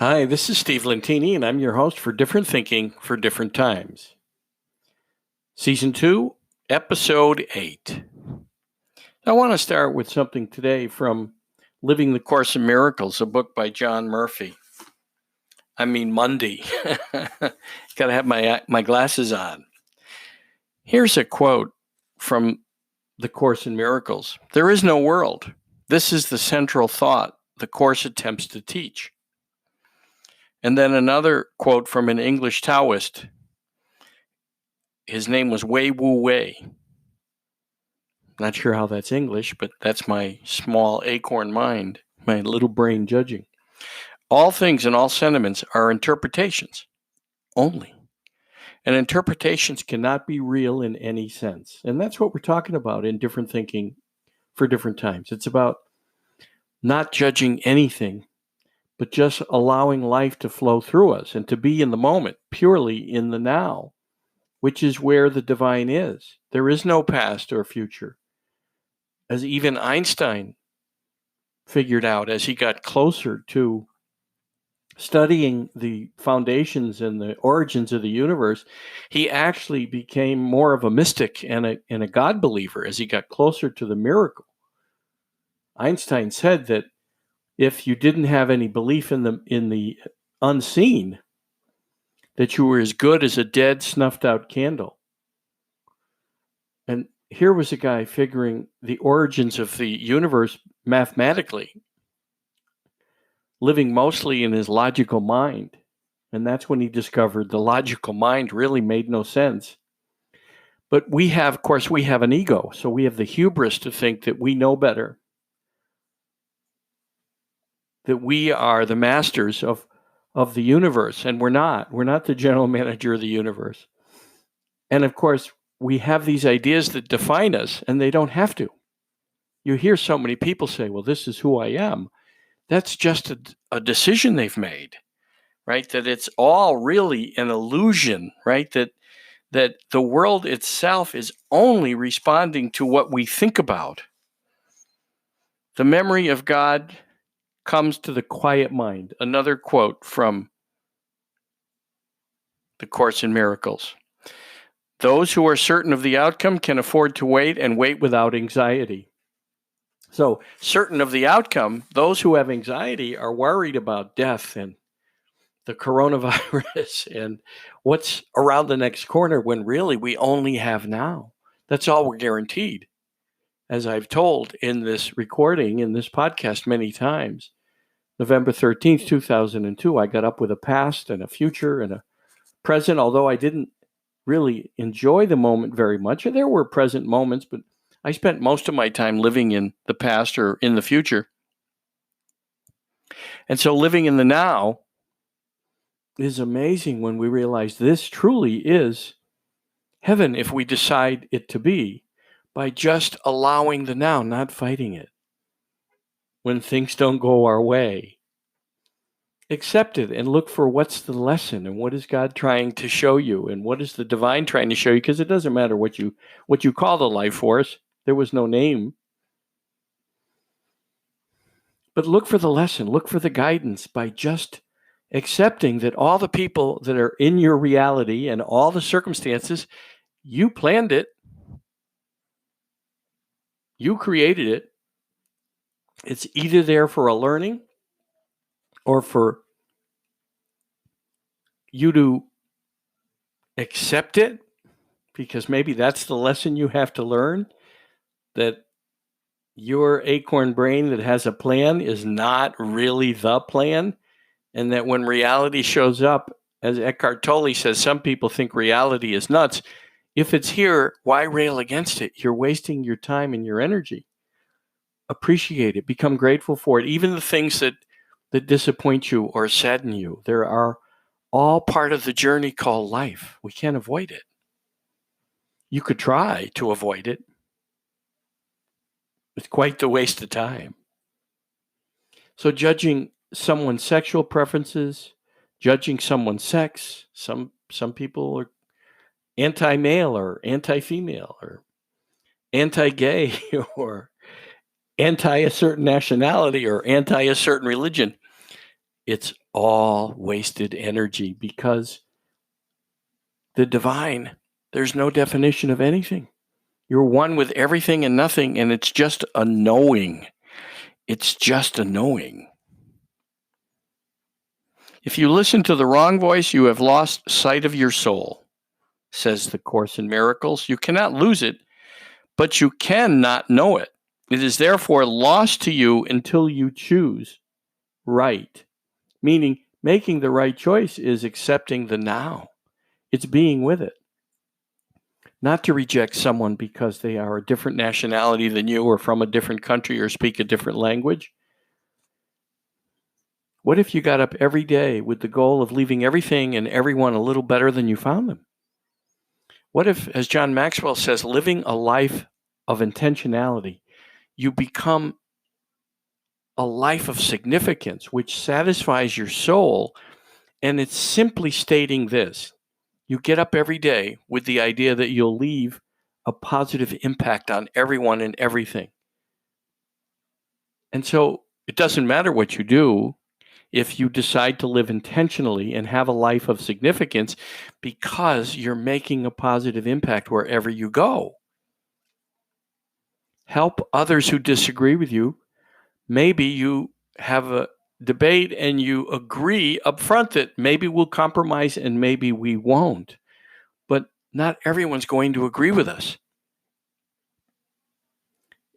Hi, this is Steve Lentini, and I'm your host for Different Thinking for Different Times. Season 2, Episode 8. I want to start with something today from Living the Course in Miracles, a book by John Murphy. Monday. Got to have my glasses on. Here's a quote from The Course in Miracles. There is no world. This is the central thought the Course attempts to teach. And then another quote from an English Taoist. His name was Wei Wu Wei. Not sure how that's English, but that's my small acorn mind, my little brain judging. All things and all sentiments are interpretations only. And interpretations cannot be real in any sense. And that's what we're talking about in Different Thinking for Different Times. It's about not judging anything, but just allowing life to flow through us and to be in the moment, purely in the now, which is where the divine is. There is no past or future. As even Einstein figured out as he got closer to studying the foundations and the origins of the universe, he actually became more of a mystic and a God believer as he got closer to the miracle. Einstein said that if you didn't have any belief in the unseen, that you were as good as a dead, snuffed out candle. And here was a guy figuring the origins of the universe mathematically, living mostly in his logical mind. And that's when he discovered the logical mind really made no sense. But we have an ego. So we have the hubris to think that we know better, that we are the masters of the universe. And we're not. We're not the general manager of the universe. And of course, we have these ideas that define us, and they don't have to. You hear so many people say, well, this is who I am. That's just a decision they've made, right? That it's all really an illusion, right? That the world itself is only responding to what we think about. The memory of God comes to the quiet mind. Another quote from The Course in Miracles. Those who are certain of the outcome can afford to wait and wait without anxiety. So, certain of the outcome, those who have anxiety are worried about death and the coronavirus and what's around the next corner when really we only have now. That's all we're guaranteed. As I've told in this recording, in this podcast many times, November 13th, 2002, I got up with a past and a future and a present, although I didn't really enjoy the moment very much. There were present moments, but I spent most of my time living in the past or in the future. And so living in the now is amazing when we realize this truly is heaven if we decide it to be, by just allowing the now, not fighting it. When things don't go our way, accept it and look for what's the lesson and what is God trying to show you and what is the divine trying to show you, because it doesn't matter what you call the life force. There was no name. But look for the lesson, look for the guidance by just accepting that all the people that are in your reality and all the circumstances, you planned it. You created it. It's either there for a learning or for you to accept it, because maybe that's the lesson you have to learn, that your acorn brain that has a plan is not really the plan, and that when reality shows up, as Eckhart Tolle says, some people think reality is nuts. If it's here, why rail against it? You're wasting your time and your energy. Appreciate it. Become grateful for it. Even the things that disappoint you or sadden you, there are all part of the journey called life. We can't avoid it. You could try to avoid it. It's quite the waste of time. So judging someone's sexual preferences, judging someone's sex, some people are anti-male or anti-female or anti-gay or anti a certain nationality or anti a certain religion. it's all wasted energy, because the divine, there's no definition of anything. You're one with everything and nothing, and it's just a knowing. It's just a knowing. If you listen to the wrong voice, you have lost sight of your soul, says the Course in Miracles. You cannot lose it, but you can not know it. It is therefore lost to you until you choose right. Meaning, making the right choice is accepting the now. It's being with it. Not to reject someone because they are a different nationality than you, or from a different country, or speak a different language. What if you got up every day with the goal of leaving everything and everyone a little better than you found them? What if, as John Maxwell says, living a life of intentionality, you become a life of significance, which satisfies your soul, and it's simply stating this. You get up every day with the idea that you'll leave a positive impact on everyone and everything. And so it doesn't matter what you do if you decide to live intentionally and have a life of significance, because you're making a positive impact wherever you go. Help others who disagree with you. Maybe you have a debate and you agree up front that maybe we'll compromise and maybe we won't. But not everyone's going to agree with us.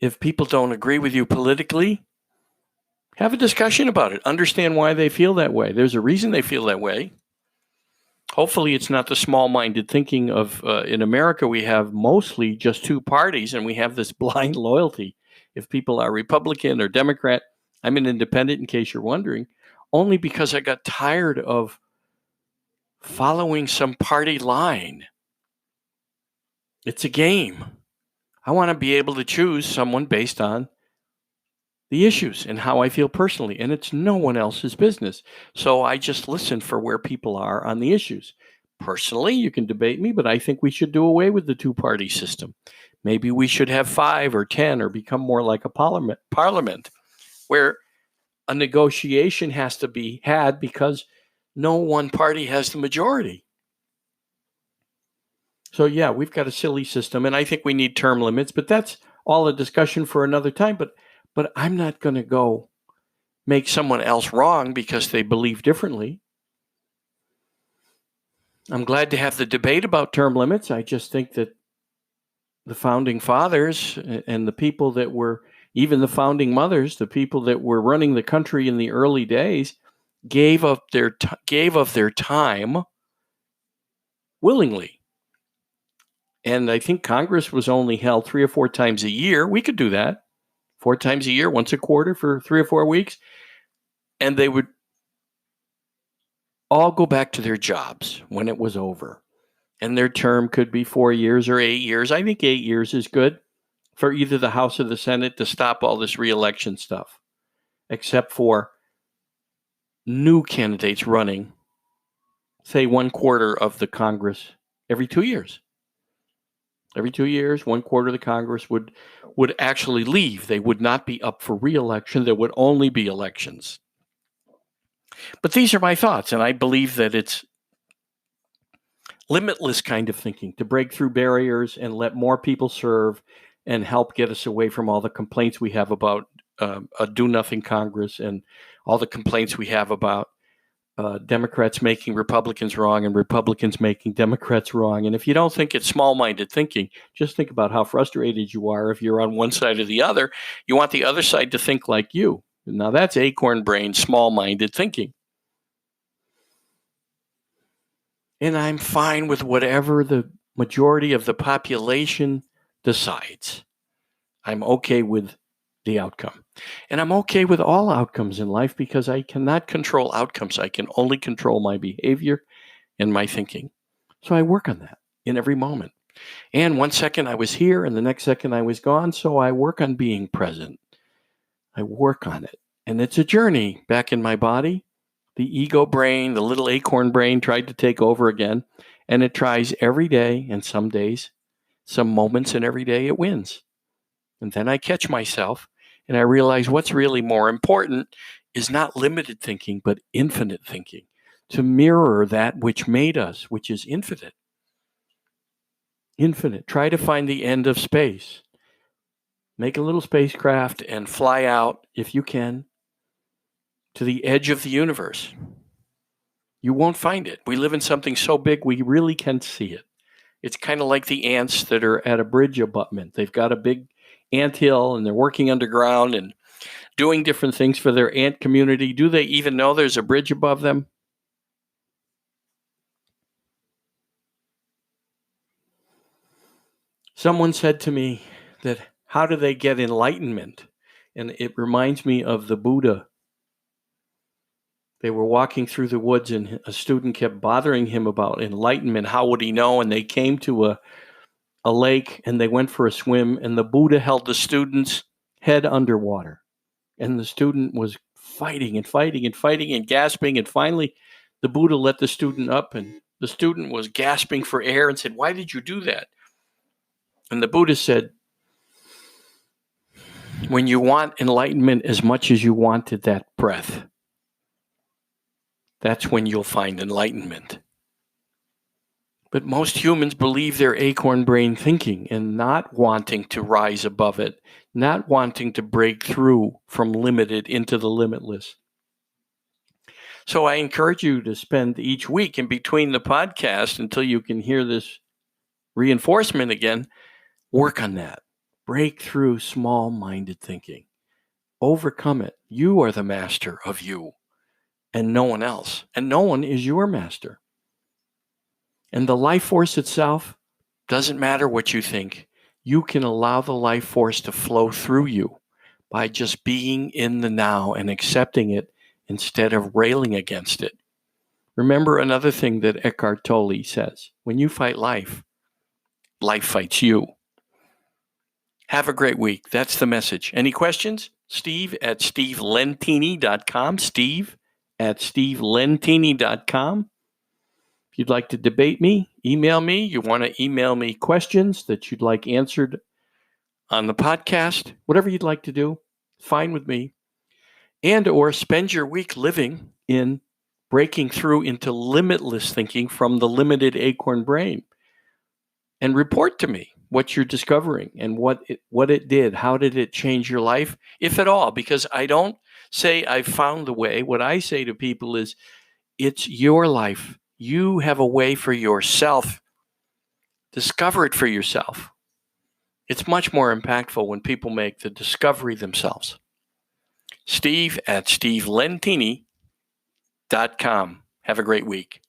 If people don't agree with you politically, have a discussion about it. Understand why they feel that way. There's a reason they feel that way. Hopefully it's not the small-minded thinking of, in America, we have mostly just two parties, and we have this blind loyalty. If people are Republican or Democrat, I'm an independent, in case you're wondering, only because I got tired of following some party line. It's a game. I want to be able to choose someone based on the issues and how I feel personally, and it's no one else's business. So I just listen for where people are on the issues. Personally, you can debate me, but I think we should do away with the two-party system. Maybe we should have 5 or 10, or become more like a parliament where a negotiation has to be had because no one party has the majority. So yeah, we've got a silly system, and I think we need term limits, but that's all a discussion for another time. But I'm not going to go make someone else wrong because they believe differently. I'm glad to have the debate about term limits. I just think that the founding fathers and the people that were, even the founding mothers, the people that were running the country in the early days, gave of their time willingly. And I think Congress was only held 3 or 4 times a year. We could do that. 4 times a year, once a quarter for 3 or 4 weeks. And they would all go back to their jobs when it was over. And their term could be 4 years or 8 years. I think 8 years is good for either the House or the Senate to stop all this re-election stuff, except for new candidates running, say 1/4 of the Congress every 2 years. Every 2 years, 1/4 of the Congress would actually leave. They would not be up for re-election. There would only be elections. But these are my thoughts, and I believe that it's limitless kind of thinking to break through barriers and let more people serve and help get us away from all the complaints we have about a do-nothing Congress, and all the complaints we have about Democrats making Republicans wrong and Republicans making Democrats wrong. And if you don't think it's small-minded thinking, just think about how frustrated you are if you're on one side or the other. You want the other side to think like you. Now that's acorn brain, small-minded thinking. And I'm fine with whatever the majority of the population decides. I'm okay with the outcome. And I'm okay with all outcomes in life, because I cannot control outcomes. I can only control my behavior and my thinking. So I work on that in every moment. And 1 second I was here and the next second I was gone. So I work on being present. I work on it. And it's a journey back in my body. The ego brain, the little acorn brain, tried to take over again. And it tries every day, and some days, some moments, and every day it wins. And then I catch myself and I realize what's really more important is not limited thinking, but infinite thinking, to mirror that which made us, which is infinite. Infinite. Try to find the end of space. Make a little spacecraft and fly out, if you can, to the edge of the universe. You won't find it. We live in something so big, we really can't see it. It's kind of like the ants that are at a bridge abutment. They've got a big anthill and they're working underground and doing different things for their ant community. Do they even know there's a bridge above them? Someone said to me that how do they get enlightenment? And it reminds me of the Buddha. They were walking through the woods and a student kept bothering him about enlightenment. How would he know? And they came to a lake and they went for a swim, and the Buddha held the student's head underwater. And the student was fighting and fighting and fighting and gasping. And finally, the Buddha let the student up, and the student was gasping for air and said, "Why did you do that?" And the Buddha said, when you want enlightenment as much as you wanted that breath, that's when you'll find enlightenment. But most humans believe their acorn brain thinking and not wanting to rise above it, not wanting to break through from limited into the limitless. So I encourage you to spend each week in between the podcast until you can hear this reinforcement again. Work on that. Break through small-minded thinking. Overcome it. You are the master of you and no one else. And no one is your master. And the life force itself doesn't matter what you think. You can allow the life force to flow through you by just being in the now and accepting it instead of railing against it. Remember another thing that Eckhart Tolle says. When you fight life, life fights you. Have a great week. That's the message. Any questions? Steve@stevelentini.com. Steve@stevelentini.com. If you'd like to debate me, email me. You want to email me questions that you'd like answered on the podcast, whatever you'd like to do, fine with me. And or spend your week living in breaking through into limitless thinking from the limited acorn brain. And report to me what you're discovering and what it did. How did it change your life, if at all? Because I don't say I've found the way. What I say to people is, it's your life. You have a way for yourself. Discover it for yourself. It's much more impactful when people make the discovery themselves. Steve@stevelentini.com. Have a great week.